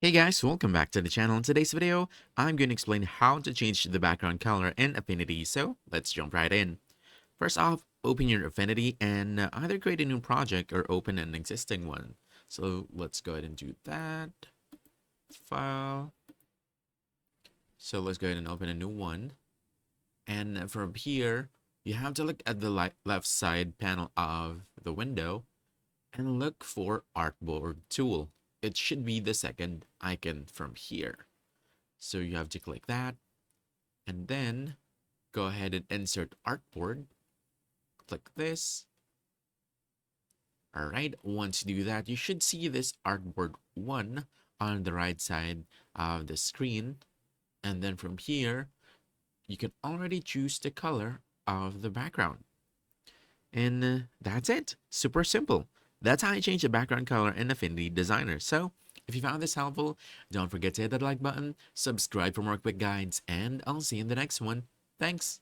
Hey guys, welcome back to the channel. In today's video, I'm going to explain how to change the background color in Affinity. So let's jump right in. First off, open your Affinity and either create a new project or open an existing one. So let's go ahead and do that. File. So let's go ahead and open a new one. And from here, you have to look at the left side panel of the window and look for Artboard tool. It should be the second icon from here. So you have to click that and then go ahead and insert artboard. Click this. All right, once you do that, you should see this artboard 1 on the right side of the screen. And then from here, you can already choose the color of the background. And that's it. Super simple. That's how you change the background color in Affinity Designer. So if you found this helpful, don't forget to hit that like button, subscribe for more quick guides, and I'll see you in the next one. Thanks.